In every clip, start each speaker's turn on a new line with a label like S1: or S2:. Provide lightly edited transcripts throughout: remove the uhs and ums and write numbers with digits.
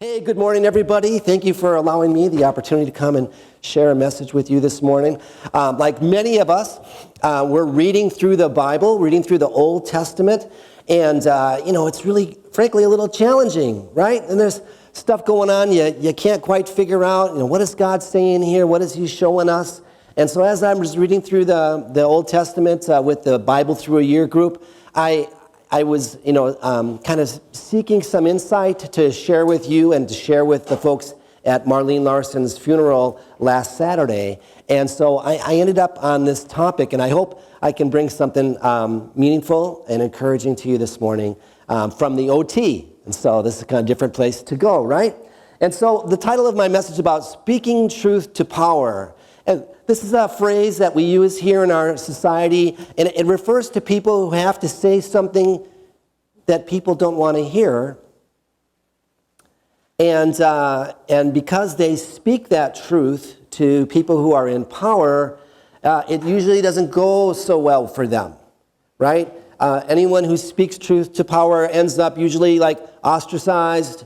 S1: Hey, good morning, everybody. Thank you for allowing me the opportunity to come and share a message with you this morning. Like many of us, we're reading through the Bible, reading through the Old Testament, and it's really, frankly, a little challenging, right? And there's stuff going on you can't quite figure out. What is God saying here? What is He showing us? And so, as I was reading through the Old Testament with the Bible Through a Year group, I was, kind of seeking some insight to share with you and to share with the folks at Marlene Larson's funeral last Saturday. And so I ended up on this topic, and I hope I can bring something meaningful and encouraging to you this morning from the OT. And so this is kind of a different place to go, right? And so the title of my message is about speaking truth to power. And this is a phrase that we use here in our society, and it refers to people who have to say something that people don't want to hear. And because they speak that truth to people who are in power, it usually doesn't go so well for them, right? Anyone who speaks truth to power ends up usually like ostracized,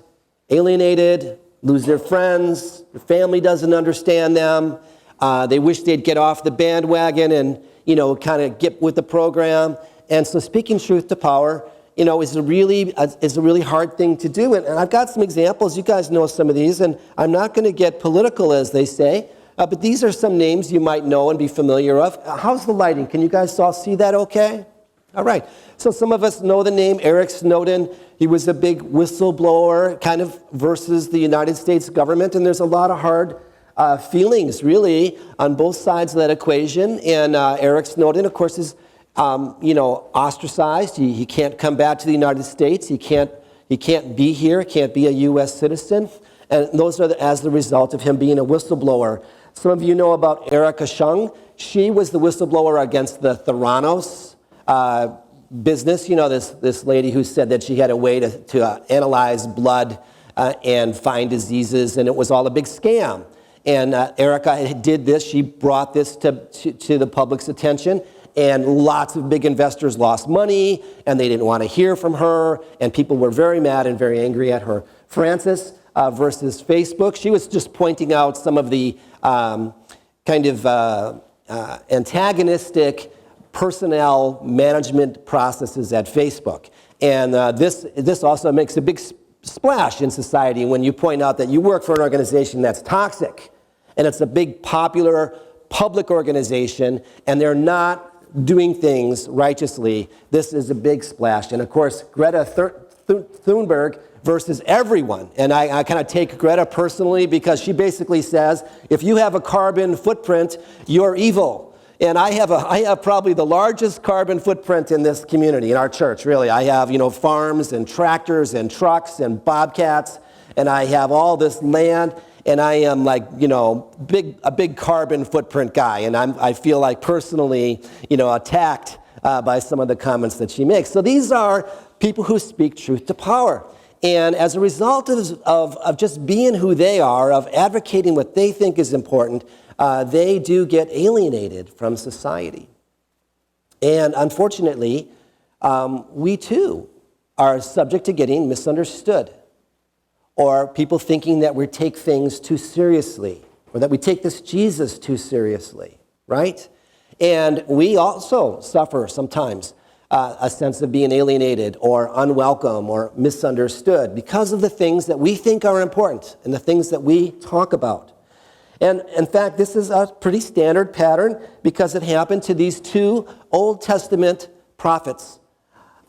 S1: alienated, lose their friends, their family doesn't understand them. They wish they'd get off the bandwagon and, kind of get with the program. And so speaking truth to power, is a really hard thing to do. And I've got some examples. You guys know some of these, and I'm not going to get political, as they say, but these are some names you might know and be familiar of. How's the lighting? Can you guys all see that okay? All right. So some of us know the name Eric Snowden. He was a big whistleblower, kind of versus the United States government, and there's a lot of hard feelings, really, on both sides of that equation. And Eric Snowden, of course, is, ostracized. He can't come back to the United States. He can't be here. Can't be a U.S. citizen. And those are as the result of him being a whistleblower. Some of you know about Erica Chung. She was the whistleblower against the Theranos business. This lady who said that she had a way to analyze blood and find diseases, and it was all a big scam. And Erica did this. She brought this to the public's attention, and lots of big investors lost money, and they didn't want to hear from her, and people were very mad and very angry at her. Frances versus Facebook, she was just pointing out some of the antagonistic personnel management processes at Facebook. And this also makes a big splash in society when you point out that you work for an organization that's toxic. And it's a big, popular, public organization, and they're not doing things righteously. This is a big splash. And of course, Greta Thunberg versus everyone. And I kind of take Greta personally because she basically says, if you have a carbon footprint, you're evil. And I have probably the largest carbon footprint in this community, in our church, really. I have, farms and tractors and trucks and bobcats, and I have all this land. And I am a big carbon footprint guy, and I feel like personally, attacked by some of the comments that she makes. So these are people who speak truth to power. And as a result of just being who they are, of advocating what they think is important, they do get alienated from society. And unfortunately, we too are subject to getting misunderstood, or people thinking that we take things too seriously, or that we take this Jesus too seriously, right? And we also suffer sometimes a sense of being alienated or unwelcome or misunderstood because of the things that we think are important and the things that we talk about. And in fact, this is a pretty standard pattern because it happened to these two Old Testament prophets,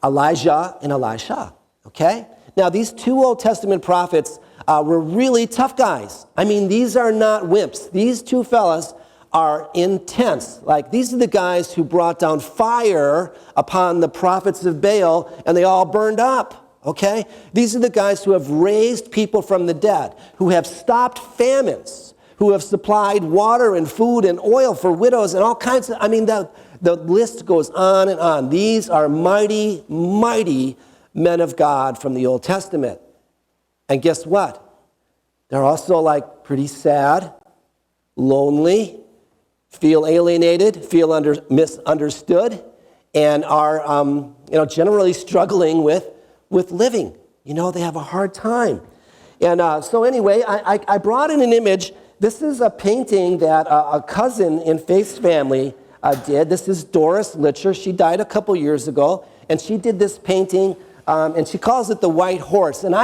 S1: Elijah and Elisha, okay? Now, these two Old Testament prophets were really tough guys. I mean, these are not wimps. These two fellas are intense. Like, these are the guys who brought down fire upon the prophets of Baal, and they all burned up, okay? These are the guys who have raised people from the dead, who have stopped famines, who have supplied water and food and oil for widows and all kinds of, the list goes on and on. These are mighty, mighty men of God from the Old Testament. And guess what? They're also pretty sad, lonely, feel alienated, feel misunderstood, and are generally struggling with living. They have a hard time. And so anyway, I brought in an image. This is a painting that a cousin in Faith's family did. This is Doris Litcher. She died a couple years ago, and she did this painting, and she calls it the White Horse. And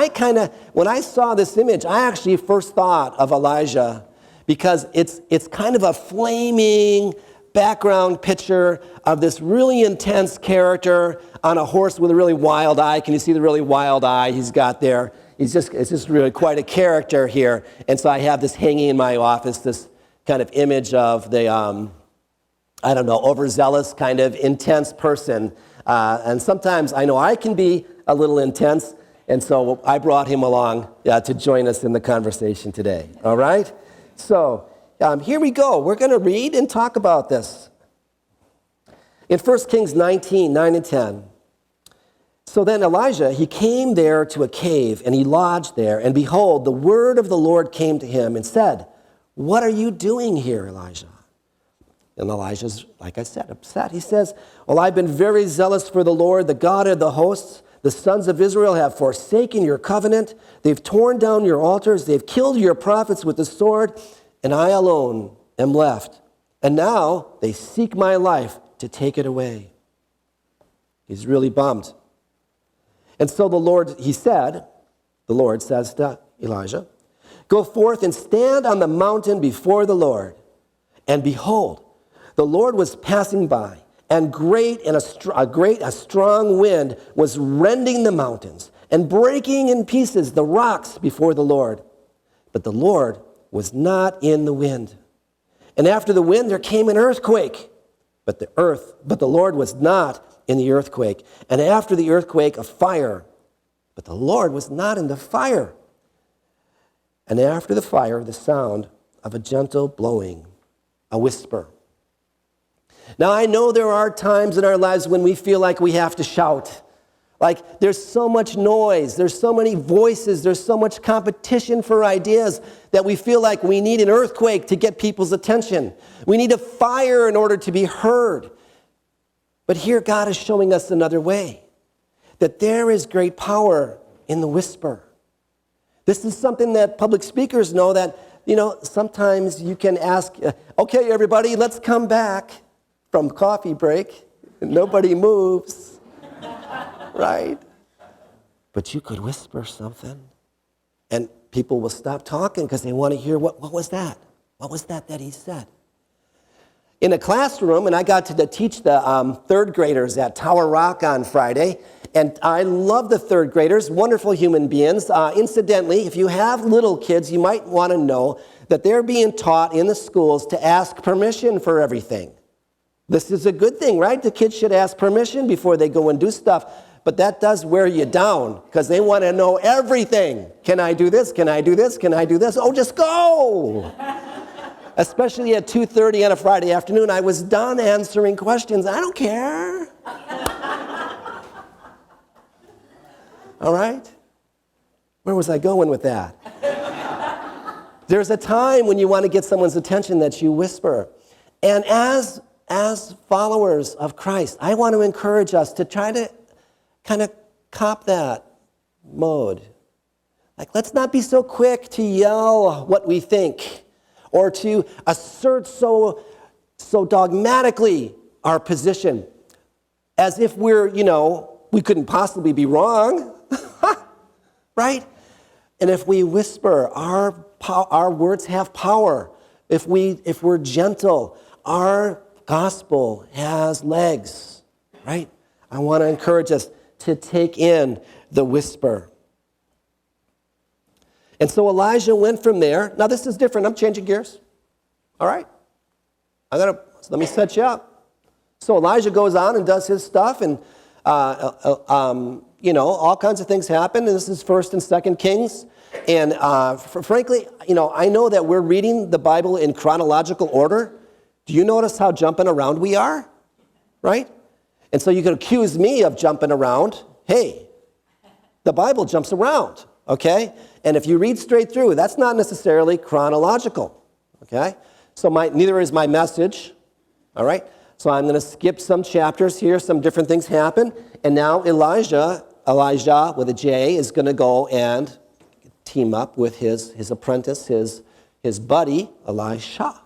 S1: when I saw this image, I actually first thought of Elijah, because it's kind of a flaming background picture of this really intense character on a horse with a really wild eye. Can you see the really wild eye he's got there? It's just really quite a character here. And so I have this hanging in my office, this kind of image of the, overzealous kind of intense person. And sometimes I know I can be a little intense, and so I brought him along to join us in the conversation today. All right? So here we go. We're going to read and talk about this. In 1 Kings 19, 9 and 10. So then Elijah, he came there to a cave, and he lodged there. And behold, the word of the Lord came to him and said, "What are you doing here, Elijah?" And Elijah's, like I said, upset. He says, "Well, I've been very zealous for the Lord, the God of the hosts. The sons of Israel have forsaken your covenant. They've torn down your altars. They've killed your prophets with the sword, and I alone am left. And now they seek my life to take it away." He's really bummed. And so the Lord says to Elijah, "Go forth and stand on the mountain before the Lord." And behold, the Lord was passing by, and a strong wind was rending the mountains and breaking in pieces the rocks before the Lord. But the Lord was not in the wind. And after the wind there came an earthquake, but the Lord was not in the earthquake. And after the earthquake, a fire, but the Lord was not in the fire. And after the fire, the sound of a gentle blowing, a whisper. Now, I know there are times in our lives when we feel like we have to shout. Like there's so much noise, there's so many voices, there's so much competition for ideas that we feel like we need an earthquake to get people's attention. We need a fire in order to be heard. But here God is showing us another way, that there is great power in the whisper. This is something that public speakers know, that, sometimes you can ask, "Okay, everybody, let's come back from coffee break." And nobody moves, right? But you could whisper something, and people will stop talking because they want to hear, what was that? What was that he said? In a classroom, and I got to teach the third graders at Tower Rock on Friday, and I love the third graders, wonderful human beings. Incidentally, if you have little kids, you might want to know that they're being taught in the schools to ask permission for everything. This is a good thing, right? The kids should ask permission before they go and do stuff, but that does wear you down because they want to know everything. Can I do this? Can I do this? Can I do this? Oh, just go! Especially at 2:30 on a Friday afternoon, I was done answering questions. I don't care. All right? Where was I going with that? There's a time when you want to get someone's attention that you whisper. And as followers of Christ, I want to encourage us to try to kind of cop that mode. Like, let's not be so quick to yell what we think, or to assert so dogmatically our position, as if we couldn't possibly be wrong, right? And if we whisper, our words have power. If we're gentle, our gospel has legs, right? I want to encourage us to take in the whisper. And so Elijah went from there. Now this is different. I'm changing gears. All right? Let me set you up. So Elijah goes on and does his stuff, and all kinds of things happen. And this is 1st and 2nd Kings. And frankly, I know that we're reading the Bible in chronological order. Do you notice how jumping around we are? Right? And so you can accuse me of jumping around. Hey, the Bible jumps around, okay? And if you read straight through, that's not necessarily chronological, okay? So neither is my message, all right? So I'm going to skip some chapters here. Some different things happen. And now Elijah with a J, is going to go and team up with his apprentice, his buddy, Elisha.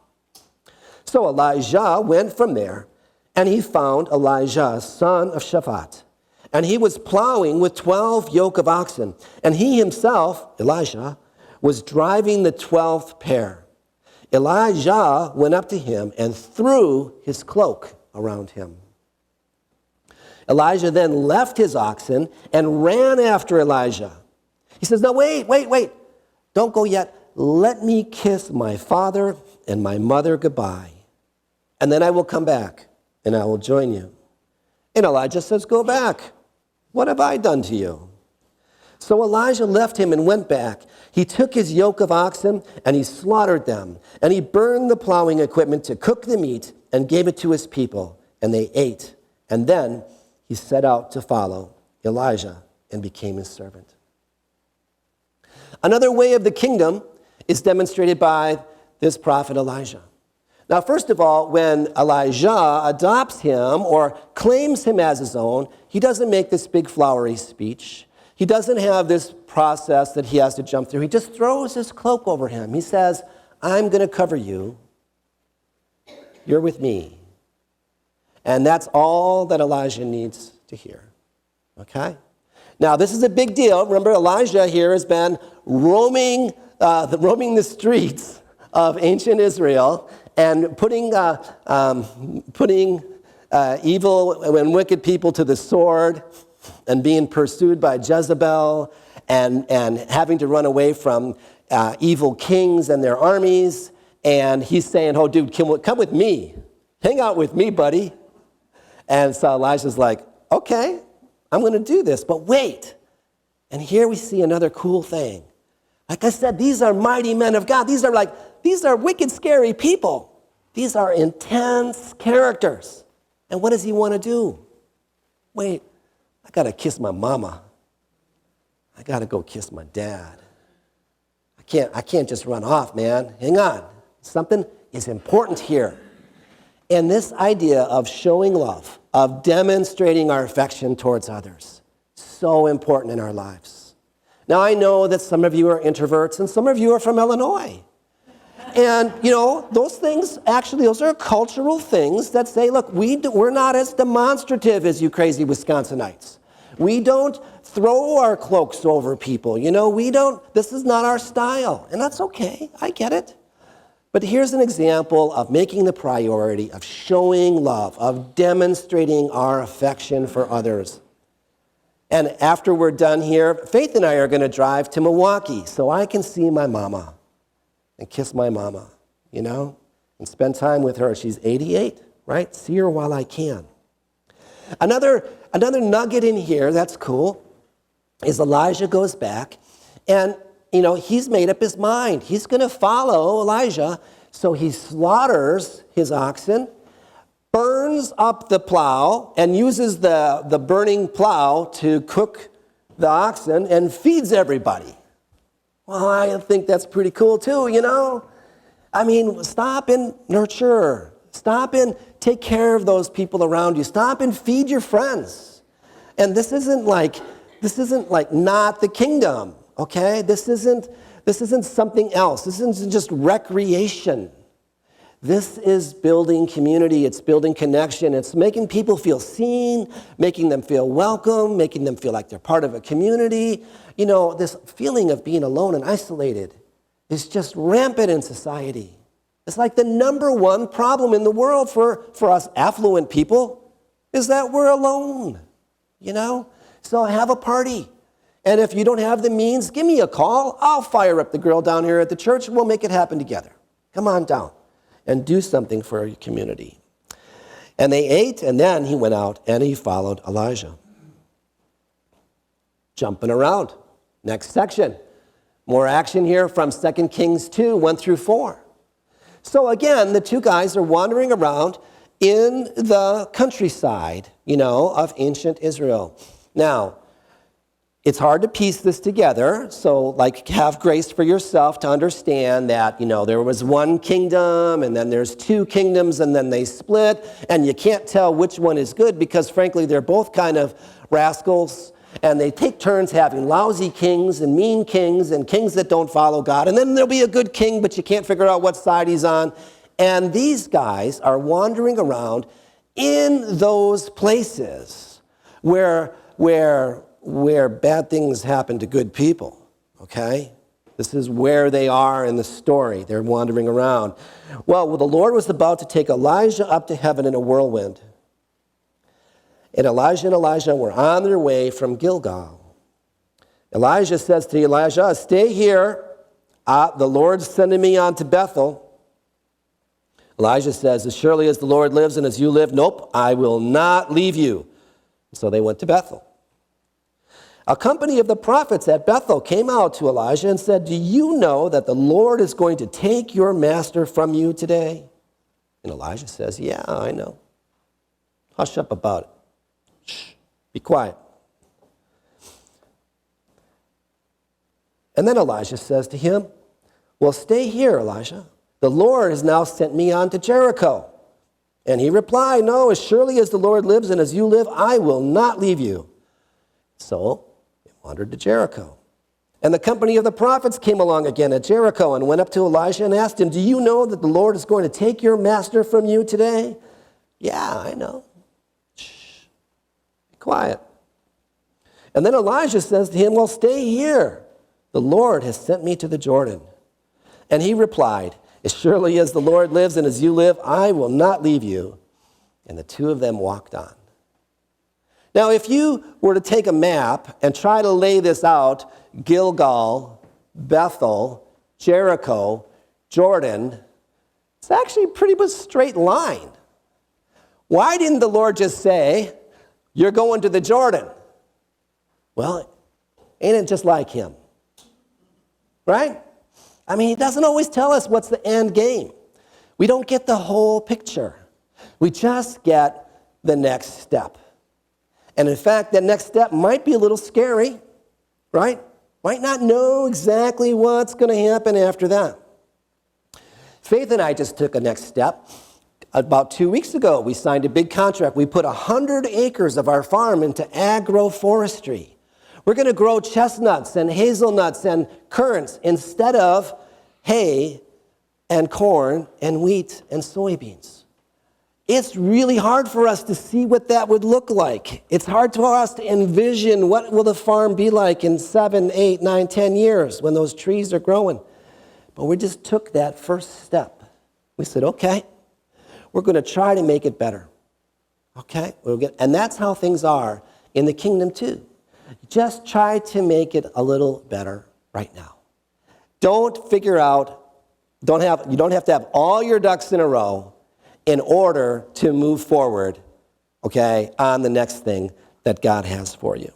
S1: So Elijah went from there, and he found Elijah, son of Shaphat. And he was plowing with 12 yoke of oxen. And he himself, Elijah, was driving the 12th pair. Elijah went up to him and threw his cloak around him. Elijah then left his oxen and ran after Elijah. He says, "Now wait. Don't go yet. Let me kiss my father and my mother goodbye. And then I will come back and I will join you." And Elijah says, "Go back. What have I done to you?" So Elijah left him and went back. He took his yoke of oxen and he slaughtered them. And he burned the plowing equipment to cook the meat and gave it to his people. And they ate. And then he set out to follow Elijah and became his servant. Another way of the kingdom is demonstrated by this prophet Elijah. Now, first of all, when Elijah adopts him or claims him as his own, he doesn't make this big flowery speech. He doesn't have this process that he has to jump through. He just throws his cloak over him. He says, "I'm going to cover you. You're with me." And that's all that Elijah needs to hear. Okay? Now, this is a big deal. Remember, Elijah here has been roaming the streets of ancient Israel and putting evil and wicked people to the sword and being pursued by Jezebel and having to run away from evil kings and their armies. And he's saying, "Oh, dude, come with me. Hang out with me, buddy." And so Elijah's like, "Okay, I'm going to do this, but wait." And here we see another cool thing. Like I said, these are mighty men of God. These are wicked, scary people. These are intense characters. And what does he want to do? Wait, I got to kiss my mama. I got to go kiss my dad. I can't just run off, man. Hang on. Something is important here. And this idea of showing love, of demonstrating our affection towards others, so important in our lives. Now, I know that some of you are introverts and some of you are from Illinois. And, those things, actually, those are cultural things that say, look, we're not as demonstrative as you crazy Wisconsinites. We don't throw our cloaks over people. This is not our style. And that's okay. I get it. But here's an example of making the priority, of showing love, of demonstrating our affection for others. And after we're done here, Faith and I are going to drive to Milwaukee so I can see my mama and kiss my mama, and spend time with her. She's 88, right? See her while I can. Another nugget in here that's cool is Elijah goes back and he's made up his mind. He's going to follow Elijah. So he slaughters his oxen, burns up the plow, and uses the burning plow to cook the oxen and feeds everybody. Well, I think that's pretty cool too, I mean, stop and nurture. Stop and take care of those people around you. Stop and feed your friends. And this isn't like not the kingdom. Okay, this isn't something else. This isn't just recreation. This is building community. It's building connection. It's making people feel seen, making them feel welcome, making them feel like they're part of a community. This feeling of being alone and isolated is just rampant in society. It's like the number one problem in the world for us affluent people is that we're alone, So have a party. And if you don't have the means, give me a call. I'll fire up the girl down here at the church and we'll make it happen together. Come on down and do something for your community. And they ate, and then he went out and he followed Elijah. Jumping around. Next section. More action here from 2 Kings 2, 1 through 4. So again, the two guys are wandering around in the countryside, of ancient Israel. Now, it's hard to piece this together, so have grace for yourself to understand that, there was one kingdom, and then there's two kingdoms, and then they split, and you can't tell which one is good because, frankly, they're both kind of rascals. And they take turns having lousy kings and mean kings and kings that don't follow God. And then there'll be a good king, but you can't figure out what side he's on. And these guys are wandering around in those places where bad things happen to good people, okay? This is where they are in the story. They're wandering around. Well, the Lord was about to take Elijah up to heaven in a whirlwind. And Elijah and Elijah were on their way from Gilgal. Elijah says to Elijah, stay here. The Lord's sending me on to Bethel. Elijah says, as surely as the Lord lives and as you live, nope, I will not leave you. So they went to Bethel. A company of the prophets at Bethel came out to Elijah and said, do you know that the Lord is going to take your master from you today? And Elijah says, yeah, I know. Hush up about it. Shh, be quiet. And then Elijah says to him, well, stay here, Elijah. The Lord has now sent me on to Jericho. And he replied, no, as surely as the Lord lives and as you live, I will not leave you. So he wandered to Jericho. And the company of the prophets came along again at Jericho and went up to Elijah and asked him, do you know that the Lord is going to take your master from you today? Yeah, I know. Shh, be quiet. And then Elijah says to him, well, stay here. The Lord has sent me to the Jordan. And he replied, as surely as the Lord lives and as you live, I will not leave you. And the two of them walked on. Now, if you were to take a map and try to lay this out, Gilgal, Bethel, Jericho, Jordan, it's actually a pretty much straight line. Why didn't the Lord just say, you're going to the Jordan? Well, ain't it just like him? Right? I mean, he doesn't always tell us what's the end game. We don't get the whole picture. We just get the next step. And in fact, that next step might be a little scary, right? Might not know exactly what's going to happen after that. Faith and I just took a next step. About 2 weeks ago, we signed a big contract. We put 100 acres of our farm into agroforestry. We're going to grow chestnuts and hazelnuts and currants instead of hay and corn and wheat and soybeans. It's really hard for us to see what that would look like. It's hard for us to envision what will the farm be like in 7, 8, 9, 10 years when those trees are growing. But we just took that first step. We said, okay, we're going to try to make it better. Okay? And that's how things are in the kingdom too. Just try to make it a little better right now. You don't have to have all your ducks in a row in order to move forward, okay, on the next thing that God has for you.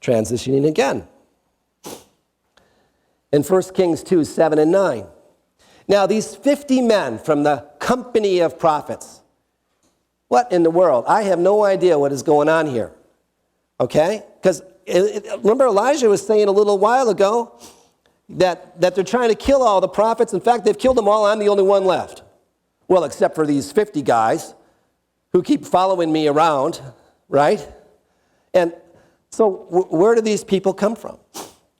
S1: Transitioning again. In 1 Kings 2, 7 and 9. Now these 50 men from the company of prophets, what in the world? I have no idea what is going on here. Okay? Because remember Elijah was saying a little while ago that they're trying to kill all the prophets. In fact, they've killed them all. I'm the only one left. Well, except for these 50 guys who keep following me around, right? And so where do these people come from?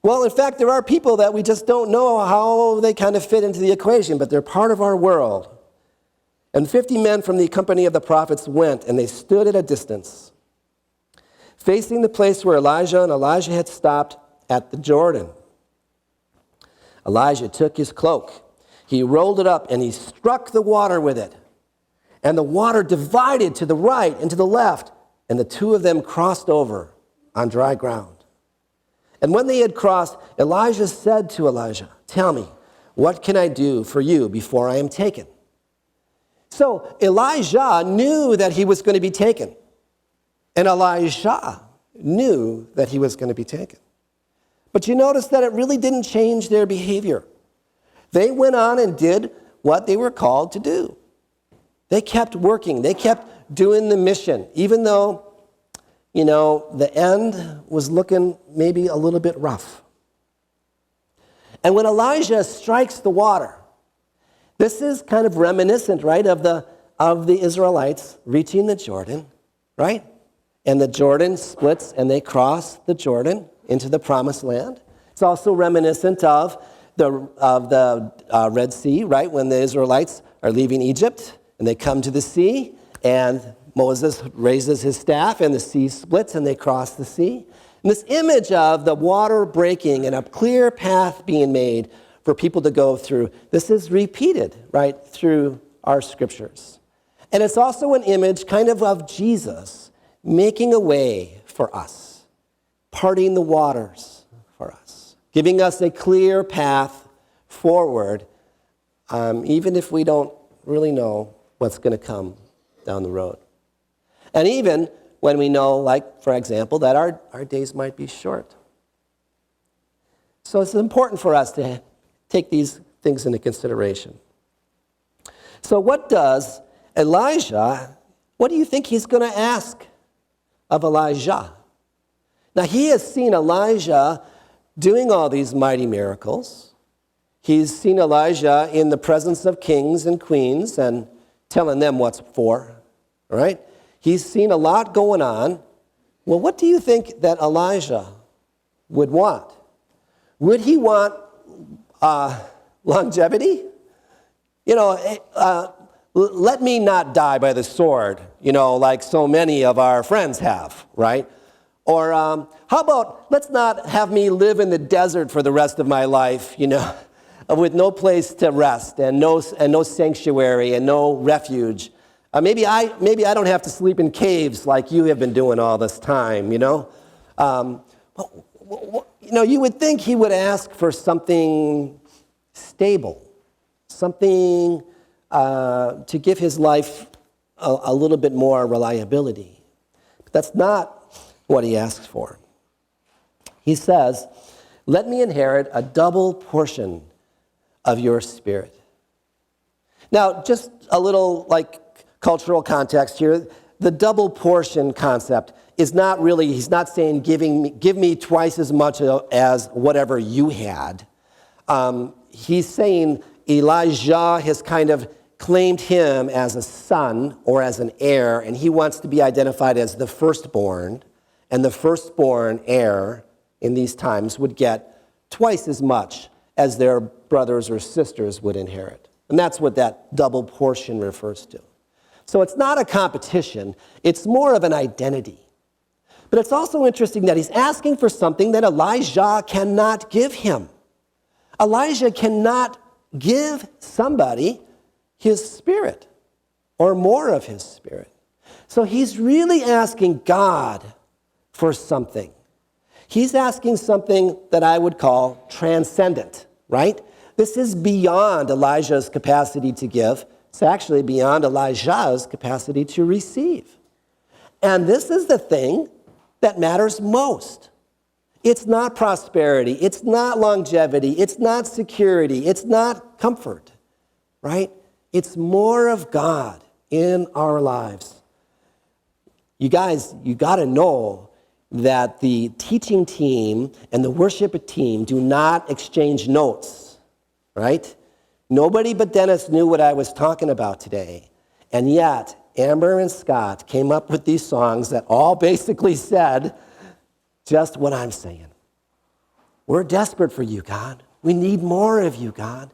S1: Well, in fact, there are people that we just don't know how they kind of fit into the equation, but they're part of our world. And 50 men from the company of the prophets went, and they stood at a distance, facing the place where Elijah and Elijah had stopped at the Jordan. Elijah took his cloak. He rolled it up, and he struck the water with it. And the water divided to the right and to the left, and the two of them crossed over on dry ground. And when they had crossed, Elijah said to Elijah, "Tell me, what can I do for you before I am taken?" So Elijah knew that he was going to be taken. And Elijah knew that he was going to be taken. But you notice that it really didn't change their behavior. They went on and did what they were called to do. They kept working. They kept doing the mission, even though, the end was looking maybe a little bit rough. And when Elijah strikes the water, this is kind of reminiscent, right, of the Israelites reaching the Jordan, right? and the Jordan splits and they cross the Jordan into the promised land. It's also reminiscent of the Red Sea, right? When the Israelites are leaving Egypt and they come to the sea and Moses raises his staff and the sea splits and they cross the sea. And this image of the water breaking and a clear path being made for people to go through, this is repeated, right, through our scriptures. And it's also an image kind of Jesus making a way for us, parting the waters for us, giving us a clear path forward, even if we don't really know what's going to come down the road. And even when we know, like, for example, that our days might be short. So it's important for us to take these things into consideration. So what does Elijah, what do you think he's going to ask of Elijah? Now, he has seen Elijah doing all these mighty miracles. He's seen Elijah in the presence of kings and queens and telling them what's for, all right? He's seen a lot going on. Well, what do you think that Elijah would want? Would he want longevity? You know, let me not die by the sword, you know, like so many of our friends have, right? Or how about let's not have me live in the desert for the rest of my life, you know, with no place to rest and no sanctuary and no refuge. Maybe I don't have to sleep in caves like you have been doing all this time, you know. You would think he would ask for something stable, something to give his life a little bit more reliability. But that's not what he asks for. He says, "Let me inherit a double portion of your spirit." Now, just a little cultural context here. The double portion concept is not really, he's not saying give me twice as much as whatever you had. He's saying Elijah has kind of claimed him as a son or as an heir, and he wants to be identified as the firstborn, and the firstborn heir in these times would get twice as much as their brothers or sisters would inherit. And that's what that double portion refers to. So it's not a competition, it's more of an identity. But it's also interesting that he's asking for something that Elijah cannot give him. Elijah cannot give somebody his spirit or more of his spirit. So he's really asking God for something. He's asking something that I would call transcendent, right? This is beyond Elijah's capacity to give. It's actually beyond Elijah's capacity to receive. And this is the thing that matters most. It's not prosperity. It's not longevity. It's not security. It's not comfort, right? It's more of God in our lives. You guys, you got to know that the teaching team and the worship team do not exchange notes, right? Nobody but Dennis knew what I was talking about today. And yet, Amber and Scott came up with these songs that all basically said just what I'm saying. We're desperate for you, God. We need more of you, God.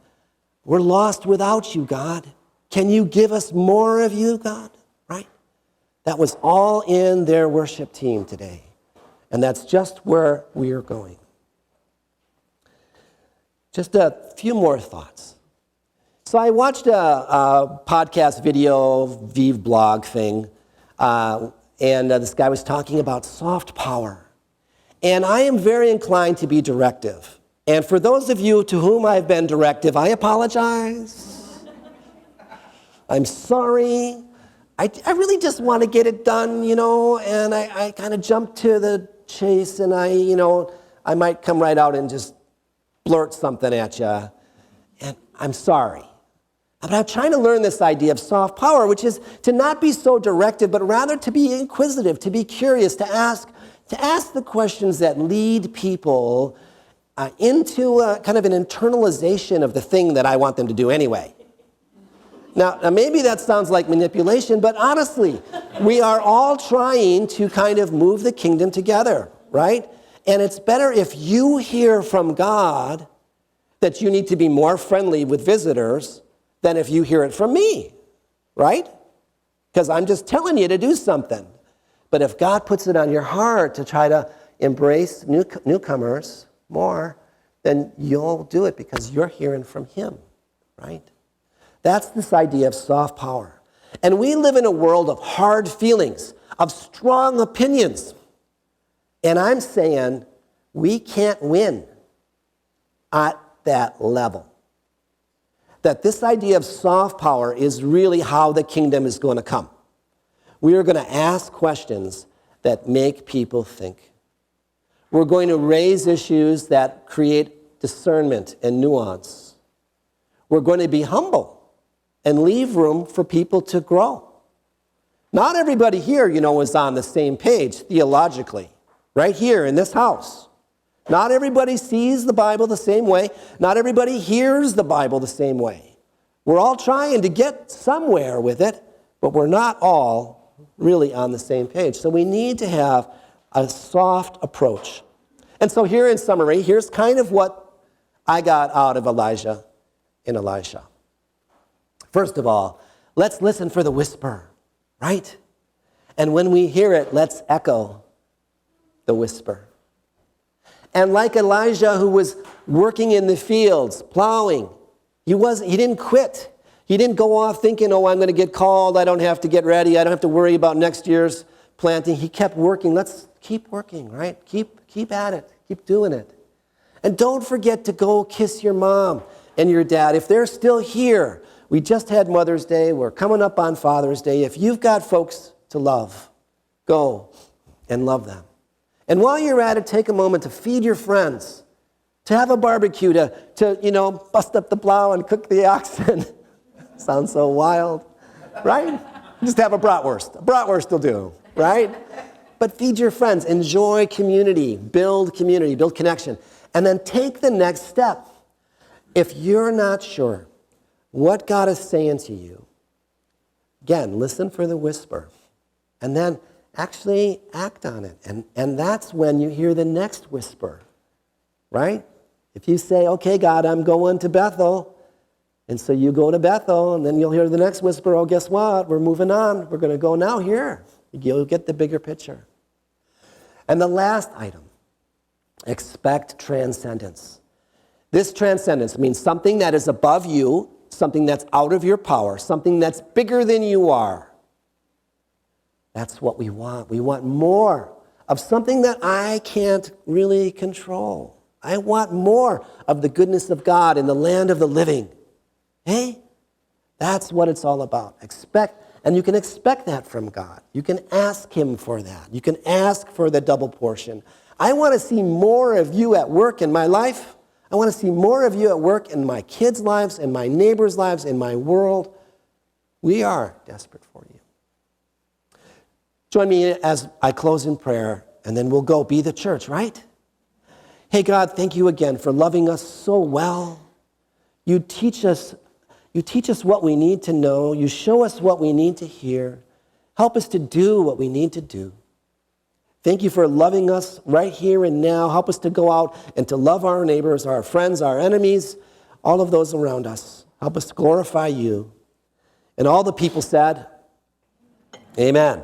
S1: We're lost without you, God. Can you give us more of you, God? Right? That was all in their worship team today. And that's just where we are going. Just a few more thoughts. So I watched a podcast video, Vive blog thing, and this guy was talking about soft power. And I am very inclined to be directive. And for those of you to whom I've been directive, I apologize. I'm sorry. I really just want to get it done, you know, and I kind of jump to the chase, and I might come right out and just blurt something at you. And I'm sorry. But I'm trying to learn this idea of soft power, which is to not be so directive, but rather to be inquisitive, to be curious, to ask the questions that lead people into kind of an internalization of the thing that I want them to do anyway. Now, maybe that sounds like manipulation, but honestly, we are all trying to kind of move the kingdom together, right? And it's better if you hear from God that you need to be more friendly with visitors than if you hear it from me, right? Because I'm just telling you to do something. But if God puts it on your heart to try to embrace newcomers more, then you'll do it because you're hearing from him, right? That's this idea of soft power. And we live in a world of hard feelings, of strong opinions. And I'm saying we can't win at that level. That this idea of soft power is really how the kingdom is going to come. We are going to ask questions that make people think. We're going to raise issues that create discernment and nuance. We're going to be humble and leave room for people to grow. Not everybody here, is on the same page theologically, right here in this house. Not everybody sees the Bible the same way. Not everybody hears the Bible the same way. We're all trying to get somewhere with it, but we're not all really on the same page. So we need to have a soft approach. And so here in summary, here's kind of what I got out of Elijah and Elisha. First of all, let's listen for the whisper, right? And when we hear it, let's echo the whisper. And like Elijah, who was working in the fields, plowing, he didn't quit. He didn't go off thinking, I'm going to get called. I don't have to get ready. I don't have to worry about next year's planting. He kept working. Let's keep working, right? Keep at it. Keep doing it. And don't forget to go kiss your mom and your dad. If they're still here, we just had Mother's Day. We're coming up on Father's Day. If you've got folks to love, go and love them. And while you're at it, take a moment to feed your friends, to have a barbecue, to bust up the plow and cook the oxen. Sounds so wild, right? Just have a bratwurst. A bratwurst will do, right? But feed your friends. Enjoy community. Build connection. And then take the next step. If you're not sure what God is saying to you, again, listen for the whisper. And then actually act on it. And that's when you hear the next whisper, right? If you say, okay, God, I'm going to Bethel. And so you go to Bethel, and then you'll hear the next whisper, oh, guess what? We're moving on. We're going to go now here. You'll get the bigger picture. And the last item, expect transcendence. This transcendence means something that is above you, something that's out of your power, something that's bigger than you are. That's what we want. We want more of something that I can't really control. I want more of the goodness of God in the land of the living. Hey, that's what it's all about. And you can expect that from God. You can ask him for that. You can ask for the double portion. I want to see more of you at work in my life. I want to see more of you at work in my kids' lives, in my neighbors' lives, in my world. We are desperate for you. Join me as I close in prayer, and then we'll go be the church, right? Hey, God, thank you again for loving us so well. You teach us what we need to know. You show us what we need to hear. Help us to do what we need to do. Thank you for loving us right here and now. Help us to go out and to love our neighbors, our friends, our enemies, all of those around us. Help us to glorify you. And all the people said, amen.